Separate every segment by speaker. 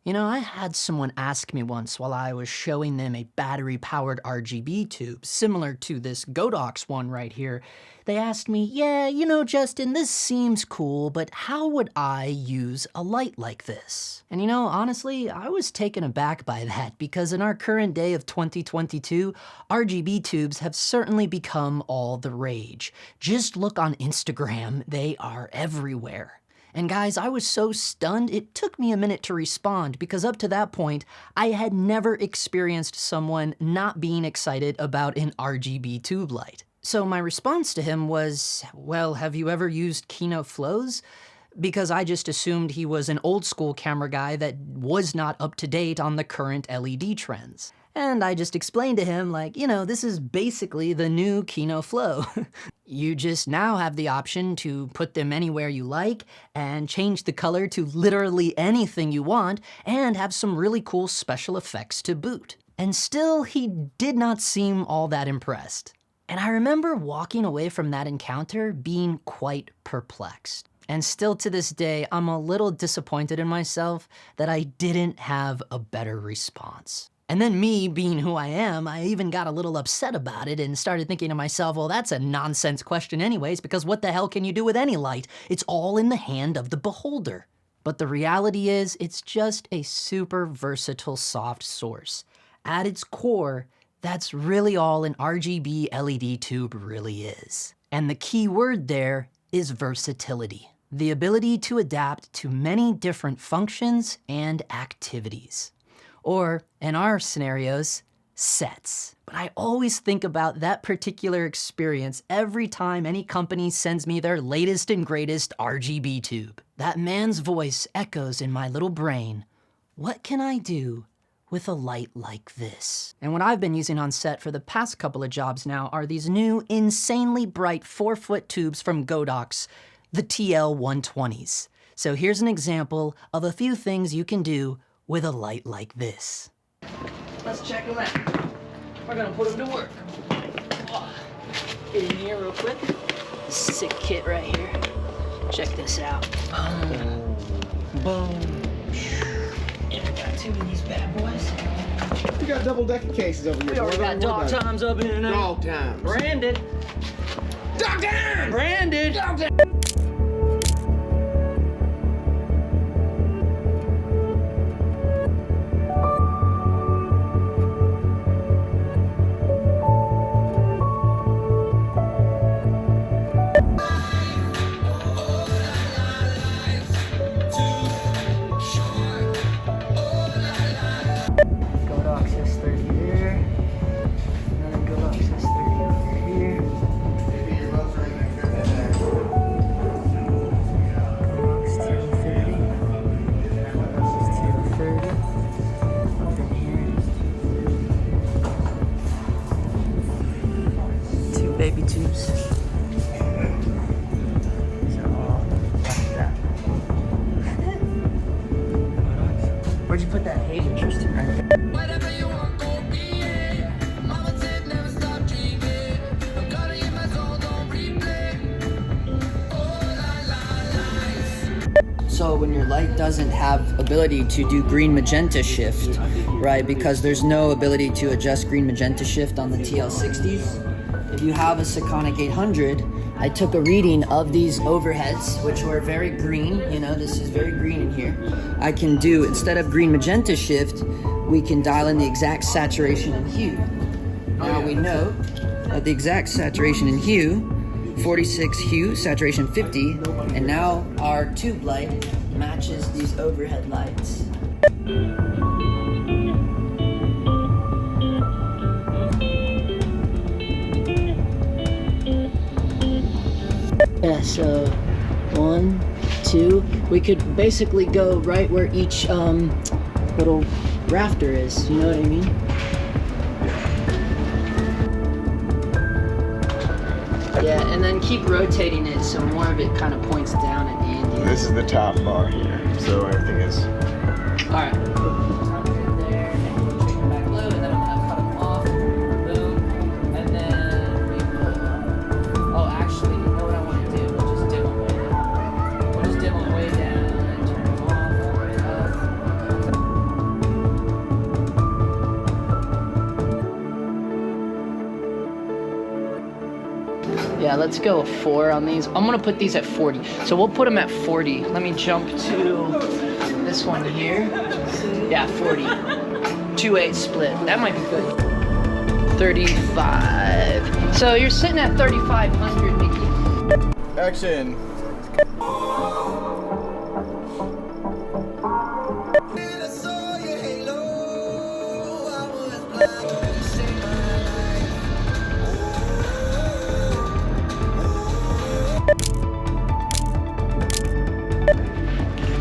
Speaker 1: You know, I had someone ask me once while I was showing them a battery-powered RGB tube, similar to this Godox one right here. They asked me, yeah, you know, Justin, this seems cool, but how would I use a light like this? And you know, honestly, I was taken aback by that because in our current day of 2022, RGB tubes have certainly become all the rage. Just look on Instagram, they are everywhere. And guys, I was so stunned, it took me a minute to respond because up to that point, I had never experienced someone not being excited about an RGB tube light. So my response to him was, well, have you ever used Kino Flows? Because I just assumed he was an old school camera guy that was not up to date on the current LED trends. And I just explained to him, like, you know, this is basically the new Kino Flow. You just now have the option to put them anywhere you like and change the color to literally anything you want and have some really cool special effects to boot. And still, he did not seem all that impressed. And I remember walking away from that encounter being quite perplexed. And still to this day, I'm a little disappointed in myself that I didn't have a better response. And then me, being who I am, I even got a little upset about it and started thinking to myself, well, that's a nonsense question anyways, because what the hell can you do with any light? It's all in the hand of the beholder. But the reality is, it's just a super versatile soft source. At its core, that's really all an RGB LED tube really is. And the key word there is versatility. The ability to adapt to many different functions and activities. Or, in our scenarios, sets. But I always think about that particular experience every time any company sends me their latest and greatest RGB tube. That man's voice echoes in my little brain. What can I do with a light like this? And what I've been using on set for the past couple of jobs now are these new, insanely bright 4-foot tubes from Godox, the TL120s. So here's an example of a few things you can do with a light like this. Let's check them out. We're gonna put them to work. Get in here real quick. Sick kit right here. Check this out. Boom. Boom. And we got 2 of these bad boys.
Speaker 2: We got double-decker cases over here.
Speaker 1: We already got dog times up in there.
Speaker 2: Dog times.
Speaker 1: Branded.
Speaker 2: Dog times!
Speaker 1: Branded.
Speaker 2: Dog times!
Speaker 3: baby tubes. So all like that. Where'd you put that? Hey, interesting, right there.
Speaker 4: Whatever you want, go be it. Mama said never stop dreaming. I'm gonna get my soul on replay.
Speaker 1: So when your light doesn't have ability to do green magenta shift, right, because there's no ability to adjust green magenta shift on the TL60s, if you have a Sekonic 800, I took a reading of these overheads, which were very green, you know, this is very green in here. I can do, instead of green magenta shift, we can dial in the exact saturation and hue. Now we know that the exact saturation and hue, 46 hue, saturation 50, and now our tube light matches these overhead lights. Yeah, so 1, 2, we could basically go right where each little rafter is, you know what I mean? Yeah, and then keep rotating it so more of it kind of points down at Andy.
Speaker 2: This is the top bar here, so everything is...
Speaker 1: Alright. There, and we'll take them back low, and then I'm gonna cut them off. Boom. And then we will... Oh, actually, you know what I want to do? We'll just dim them way down. We'll just dim them way down and turn them
Speaker 3: let's go 4 on these. I'm gonna put these at 40. So we'll put them at 40. Let me jump to this one here. Yeah, 40. 2/8 split. That might be good. 35. So you're sitting at 3,500, Mickey.
Speaker 2: Action.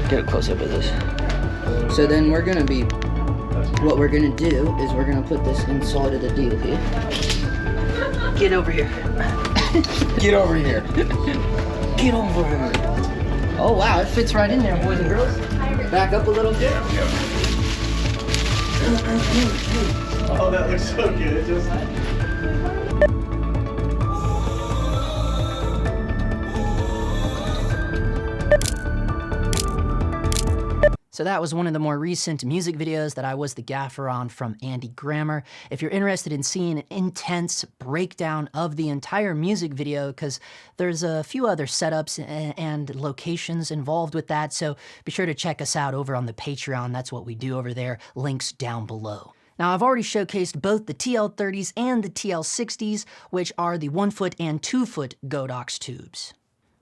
Speaker 3: Get a close up of this. So then what we're gonna do is we're gonna put this inside of the deal here. Get over here.
Speaker 2: Get over here.
Speaker 3: Get over here. Oh wow, it fits right in there, boys and girls. Back up a little bit.
Speaker 2: Oh, that looks so good. It just...
Speaker 1: So that was one of the more recent music videos that I was the gaffer on from Andy Grammer. If you're interested in seeing an intense breakdown of the entire music video, because there's a few other setups and locations involved with that, so be sure to check us out over on the Patreon. That's what we do over there. Links down below. Now, I've already showcased both the TL30s and the TL60s, which are the 1-foot and 2-foot Godox tubes.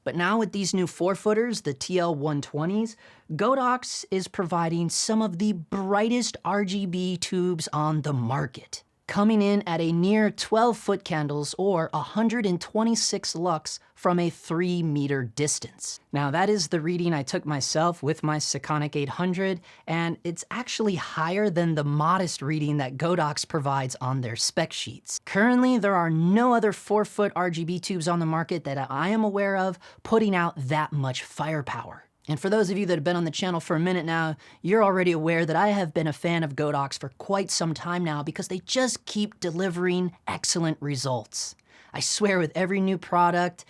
Speaker 1: But now with these new 4-footers, the TL120s, Godox is providing some of the brightest RGB tubes on the market, coming in at a near 12-foot candles or 126 lux from a 3-meter distance. Now that is the reading I took myself with my Sekonic 800, and it's actually higher than the modest reading that Godox provides on their spec sheets. Currently, there are no other 4-foot RGB tubes on the market that I am aware of putting out that much firepower. And for those of you that have been on the channel for a minute now, you're already aware that I have been a fan of Godox for quite some time now because they just keep delivering excellent results. I swear with every new product,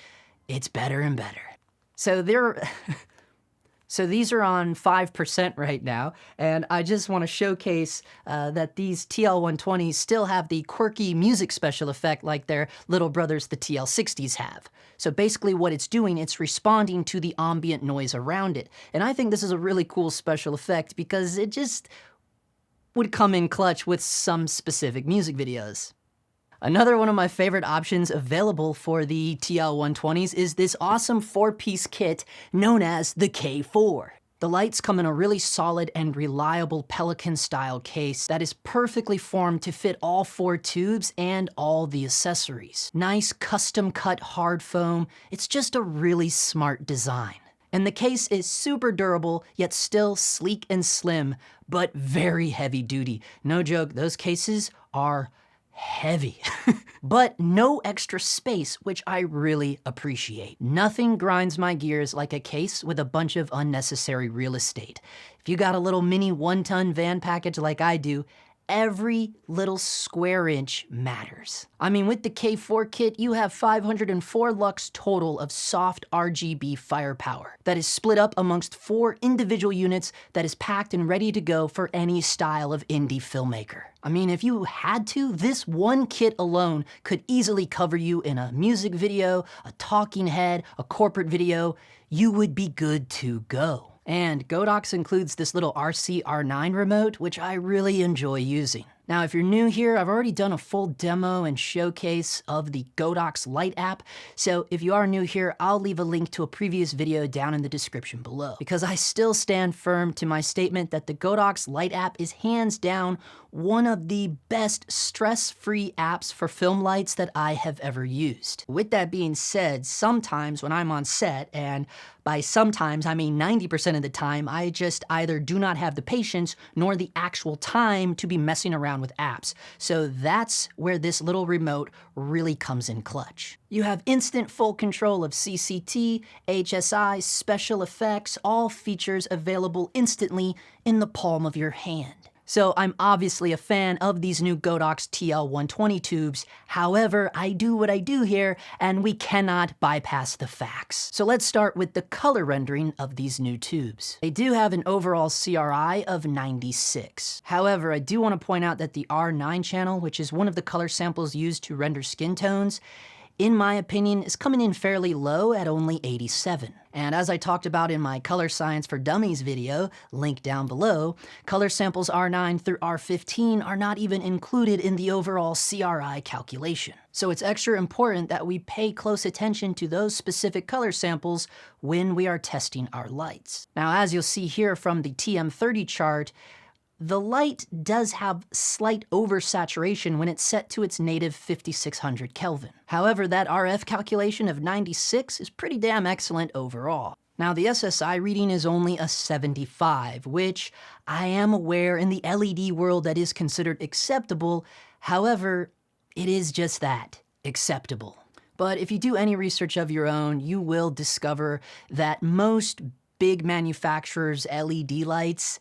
Speaker 1: it's better and better. So these are on 5% right now, and I just want to showcase that these TL120s still have the quirky music special effect like their little brothers, the TL60s, have. So basically what it's doing, it's responding to the ambient noise around it. And I think this is a really cool special effect because it just would come in clutch with some specific music videos. Another one of my favorite options available for the TL120s is this awesome 4-piece kit known as the K4. The lights come in a really solid and reliable Pelican-style case that is perfectly formed to fit all 4 tubes and all the accessories. Nice custom-cut hard foam. It's just a really smart design. And the case is super durable, yet still sleek and slim, but very heavy-duty. No joke, those cases are heavy. But no extra space, which I really appreciate. Nothing grinds my gears like a case with a bunch of unnecessary real estate. If you got a little mini 1-ton van package like I do, every little square inch matters. I mean, with the K4 kit, you have 504 lux total of soft RGB firepower that is split up amongst 4 individual units that is packed and ready to go for any style of indie filmmaker. I mean, if you had to, this one kit alone could easily cover you in a music video, a talking head, a corporate video. You would be good to go. And Godox includes this little RC-R9 remote, which I really enjoy using. Now, if you're new here, I've already done a full demo and showcase of the Godox Light app, so if you are new here, I'll leave a link to a previous video down in the description below. Because I still stand firm to my statement that the Godox Light app is hands down one of the best stress-free apps for film lights that I have ever used. With that being said, sometimes when I'm on set, and by sometimes I mean 90% of the time, I just either do not have the patience nor the actual time to be messing around with apps. So that's where this little remote really comes in clutch. You have instant full control of CCT, HSI, special effects, all features available instantly in the palm of your hand. So I'm obviously a fan of these new Godox TL120 tubes. However, I do what I do here, and we cannot bypass the facts. So let's start with the color rendering of these new tubes. They do have an overall CRI of 96. However, I do want to point out that the R9 channel, which is one of the color samples used to render skin tones, in my opinion, is coming in fairly low at only 87. And as I talked about in my Color Science for Dummies video, linked down below, color samples R9 through R15 are not even included in the overall CRI calculation. So it's extra important that we pay close attention to those specific color samples when we are testing our lights. Now, as you'll see here from the TM30 chart, the light does have slight oversaturation when it's set to its native 5600 Kelvin. However, that RF calculation of 96 is pretty damn excellent overall. Now, the SSI reading is only a 75, which I am aware in the LED world that is considered acceptable. However, it is just that, acceptable. But if you do any research of your own, you will discover that most big manufacturers' LED lights,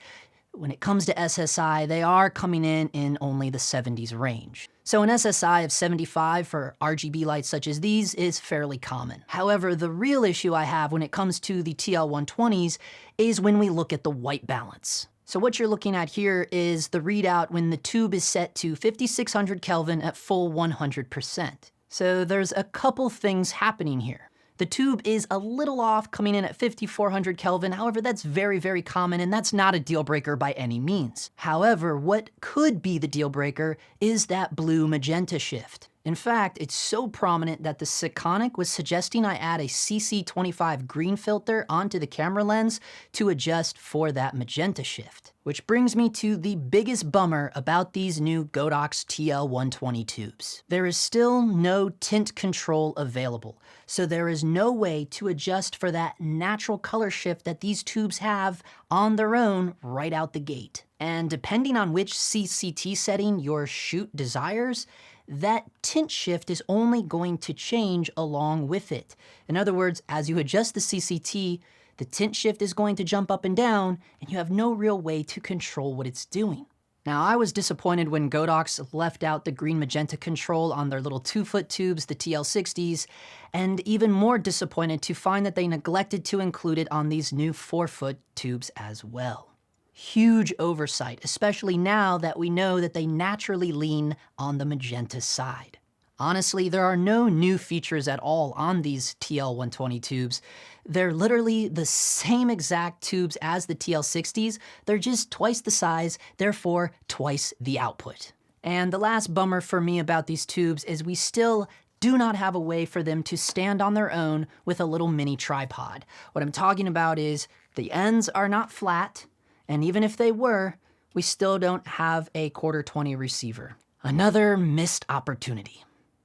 Speaker 1: when it comes to SSI, they are coming in only the 70s range. So an SSI of 75 for RGB lights such as these is fairly common. However, the real issue I have when it comes to the TL120s is when we look at the white balance. So what you're looking at here is the readout when the tube is set to 5600 Kelvin at full 100%. So there's a couple things happening here. The tube is a little off, coming in at 5400 Kelvin. However, that's very, very common, and that's not a deal breaker by any means. However, what could be the deal breaker is that blue magenta shift. In fact, it's so prominent that the Sekonic was suggesting I add a CC25 green filter onto the camera lens to adjust for that magenta shift. Which brings me to the biggest bummer about these new Godox TL120 tubes. There is still no tint control available, so there is no way to adjust for that natural color shift that these tubes have on their own right out the gate. And depending on which CCT setting your shoot desires, that tint shift is only going to change along with it. In other words, as you adjust the CCT, the tint shift is going to jump up and down, and you have no real way to control what it's doing. Now, I was disappointed when Godox left out the green magenta control on their little 2-foot tubes, the TL60s, and even more disappointed to find that they neglected to include it on these new 4-foot tubes as well. Huge oversight, especially now that we know that they naturally lean on the magenta side. Honestly, there are no new features at all on these TL120 tubes. They're literally the same exact tubes as the TL60s. They're just twice the size, therefore twice the output. And the last bummer for me about these tubes is we still do not have a way for them to stand on their own with a little mini tripod. What I'm talking about is the ends are not flat, and even if they were, we still don't have a 1/4-20 receiver. Another missed opportunity.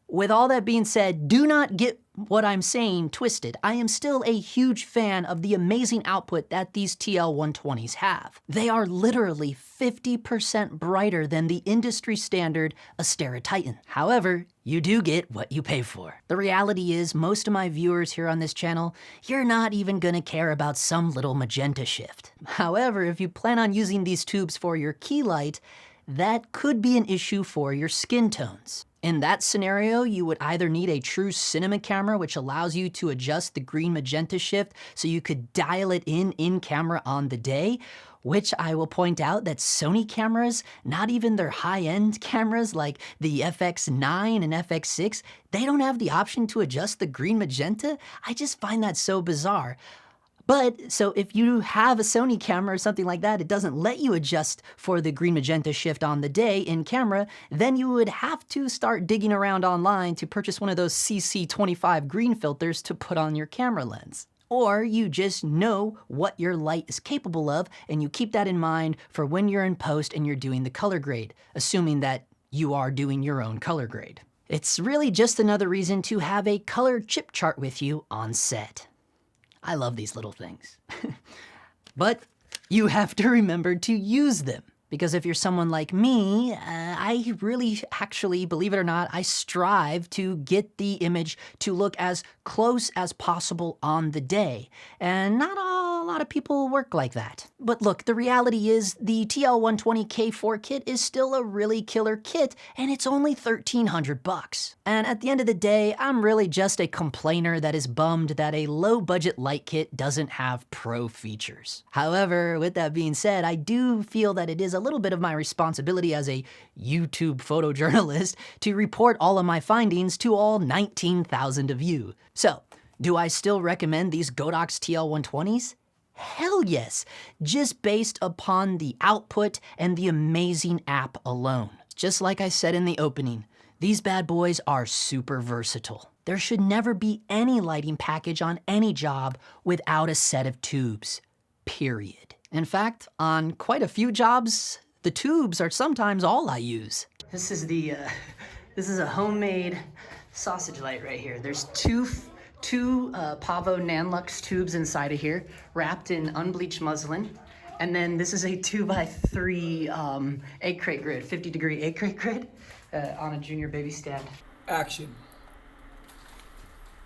Speaker 1: With all that being said, do not get what I'm saying twisted. I am still a huge fan of the amazing output that these TL120s have. They are literally 50% brighter than the industry standard Astera Titan. However, you do get what you pay for. The reality is, most of my viewers here on this channel, you're not even gonna care about some little magenta shift. However, if you plan on using these tubes for your key light, that could be an issue for your skin tones. In that scenario, you would either need a true cinema camera, which allows you to adjust the green magenta shift so you could dial it in camera on the day, which I will point out that Sony cameras, not even their high-end cameras like the FX9 and FX6, they don't have the option to adjust the green magenta. I just find that so bizarre. But, so if you have a Sony camera or something like that, it doesn't let you adjust for the green magenta shift on the day in camera, then you would have to start digging around online to purchase one of those CC25 green filters to put on your camera lens. Or you just know what your light is capable of, and you keep that in mind for when you're in post and you're doing the color grade, assuming that you are doing your own color grade. It's really just another reason to have a color chip chart with you on set. I love these little things. But you have to remember to use them. Because if you're someone like me, I really actually, believe it or not, I strive to get the image to look as close as possible on the day. And not all a lot of people work like that. But look, the reality is the TL120K4 kit is still a really killer kit, and it's only 1,300 bucks. And at the end of the day, I'm really just a complainer that is bummed that a low-budget light kit doesn't have pro features. However, with that being said, I do feel that it is a little bit of my responsibility as a YouTube photojournalist to report all of my findings to all 19,000 of you. So, do I still recommend these Godox TL120s? Hell yes, just based upon the output and the amazing app alone. Just like I said in the opening, these bad boys are super versatile. There should never be any lighting package on any job without a set of tubes, period. In fact, on quite a few jobs, the tubes are sometimes all I use. This is a homemade sausage light right here. There's two Pavo Nanlux tubes inside of here, wrapped in unbleached muslin. And then this is a 2x3 egg crate grid, 50-degree egg crate grid on a junior baby stand.
Speaker 5: Action.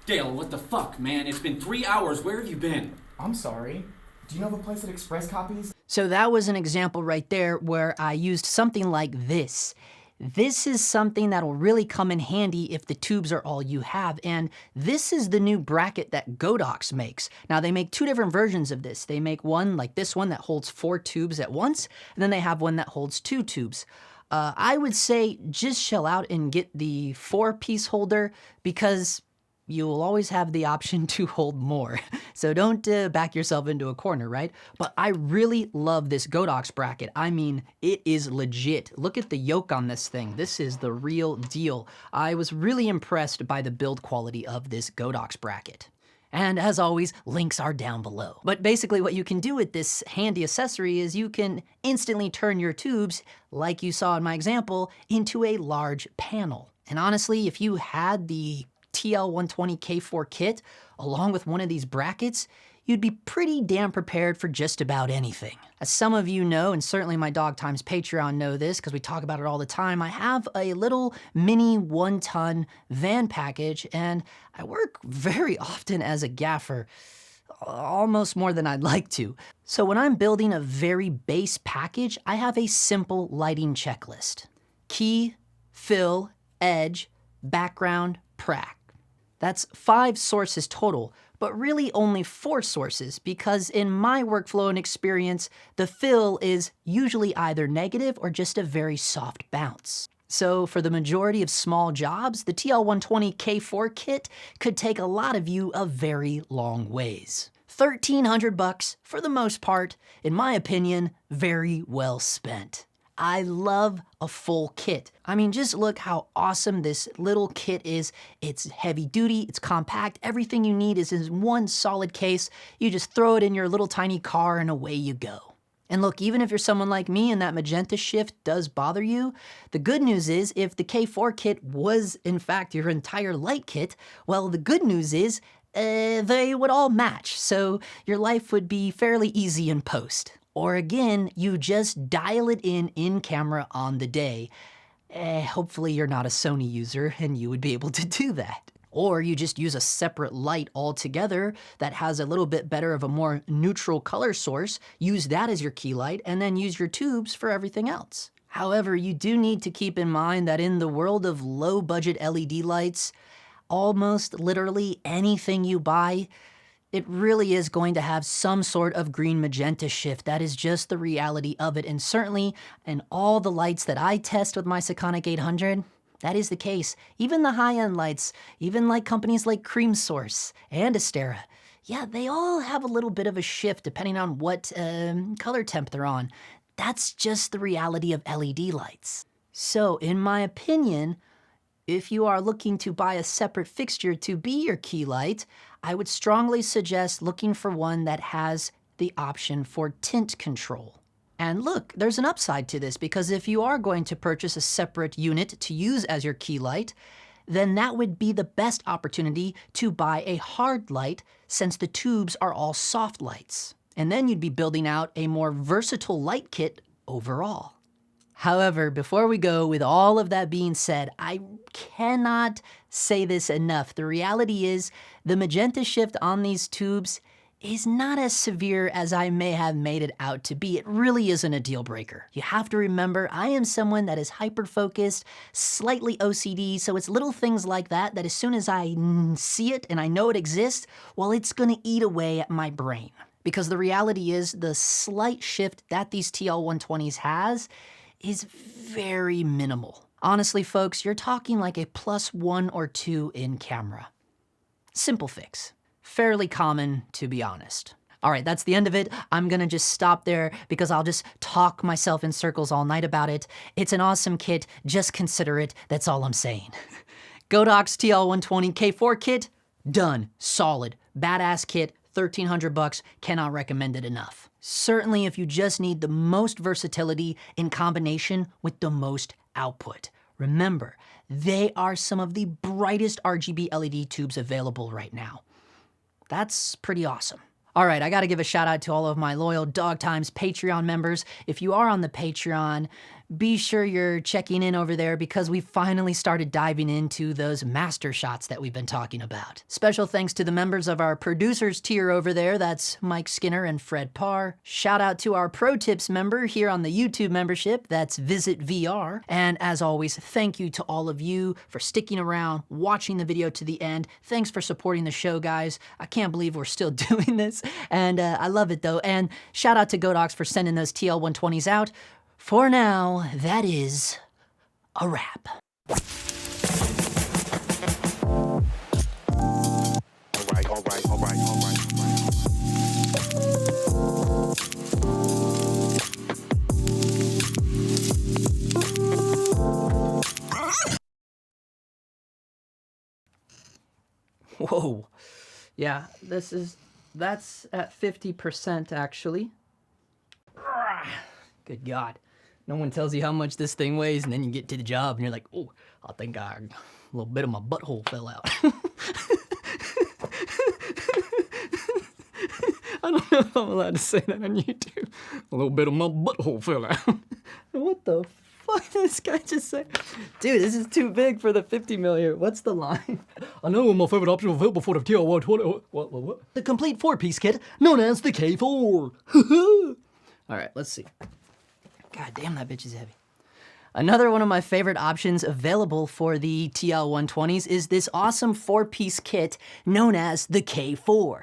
Speaker 6: Dale, what the fuck, man? It's been 3 hours. Where have you been?
Speaker 5: I'm sorry. Do you know of a place that express copies?
Speaker 1: So that was an example right there where I used something like this. This is something that'll really come in handy if the tubes are all you have, and this is the new bracket that Godox makes. Now, they make two different versions of this. They make one like this one that holds 4 tubes at once, and then they have one that holds 2 tubes. I would say just shell out and get the 4-piece holder because you'll always have the option to hold more. So don't back yourself into a corner, right? But I really love this Godox bracket. I mean, it is legit. Look at the yoke on this thing. This is the real deal. I was really impressed by the build quality of this Godox bracket. And as always, links are down below. But basically what you can do with this handy accessory is you can instantly turn your tubes, like you saw in my example, into a large panel. And honestly, if you had the TL120K4 kit, along with one of these brackets, you'd be pretty damn prepared for just about anything. As some of you know, and certainly my Dog Times Patreon know this because we talk about it all the time, I have a little mini 1-ton van package, and I work very often as a gaffer, almost more than I'd like to. So when I'm building a very base package, I have a simple lighting checklist. Key, fill, edge, background, prac. That's 5 sources total, but really only 4 sources because in my workflow and experience, the fill is usually either negative or just a very soft bounce. So for the majority of small jobs, the TL120K4 kit could take a lot of you a very long ways. 1,300 bucks, for the most part, in my opinion, very well spent. I love a full kit. I mean, just look how awesome this little kit is. It's heavy duty, it's compact, everything you need is in one solid case. You just throw it in your little tiny car and away you go. And look, even if you're someone like me and that magenta shift does bother you, the good news is if the K4 kit was in fact your entire light kit, well, the good news is they would all match, so your life would be fairly easy in post. Or again, you just dial it in camera on the day. Hopefully you're not a Sony user and you would be able to do that. Or you just use a separate light altogether that has a little bit better of a more neutral color source, use that as your key light, and then use your tubes for everything else. However, you do need to keep in mind that in the world of low-budget LED lights, almost literally anything you buy, it really is going to have some sort of green magenta shift. That is just the reality of it. And certainly in all the lights that I test with my Sekonic 800, that is the case. Even the high-end lights, even like companies like Cream Source and Astera, yeah, they all have a little bit of a shift depending on what color temp they're on. That's just the reality of LED lights. So in my opinion, if you are looking to buy a separate fixture to be your key light, I would strongly suggest looking for one that has the option for tint control. And look, there's an upside to this because if you are going to purchase a separate unit to use as your key light, then that would be the best opportunity to buy a hard light since the tubes are all soft lights. And then you'd be building out a more versatile light kit overall. However, before we go, with all of that being said, I cannot say this enough. The reality is the magenta shift on these tubes is not as severe as I may have made it out to be. It really isn't a deal breaker. You have to remember, I am someone that is hyper-focused, slightly OCD, so it's little things like that that as soon as I see it and I know it exists, well, it's gonna eat away at my brain. Because the reality is, the slight shift that these TL120s has is very minimal. Honestly, folks, you're talking like a +1 or 2 in camera. Simple fix. Fairly common, to be honest. All right, that's the end of it. I'm gonna just stop there because I'll just talk myself in circles all night about it. It's an awesome kit, just consider it, that's all I'm saying. Godox TL120 K4 kit, done, solid, badass kit, $1,300, cannot recommend it enough. Certainly if you just need the most versatility in combination with the most output. Remember, they are some of the brightest RGB LED tubes available right now. That's pretty awesome. All right, I gotta give a shout out to all of my loyal Dog Times Patreon members. If you are on the Patreon, be sure you're checking in over there because we finally started diving into those master shots that we've been talking about. Special thanks to the members of our producers tier over there. That's Mike Skinner and Fred Parr. Shout out to our Pro Tips member here on the YouTube membership. That's Visit VR. And as always, thank you to all of you for sticking around, watching the video to the end. Thanks for supporting the show, guys. I can't believe we're still doing this. And I love it though. And shout out to Godox for sending those TL120s out. For now, that is a wrap.
Speaker 7: All right.
Speaker 1: Whoa. Yeah, that's at 50% actually. Good God. No one tells you how much this thing weighs, and then you get to the job and you're like, oh, I think a little bit of my butthole fell out. I don't know if I'm allowed to say that on YouTube. A little bit of my butthole fell out. What the fuck did this guy just say? Dude, this is too big for the 50 mil here. What's the line? I know my favorite option of before the TL120. What? The complete 4-piece kit known as the K4. All right, let's see. God damn, that bitch is heavy. Another one of my favorite options available for the TL120s is this awesome 4-piece kit known as the K4.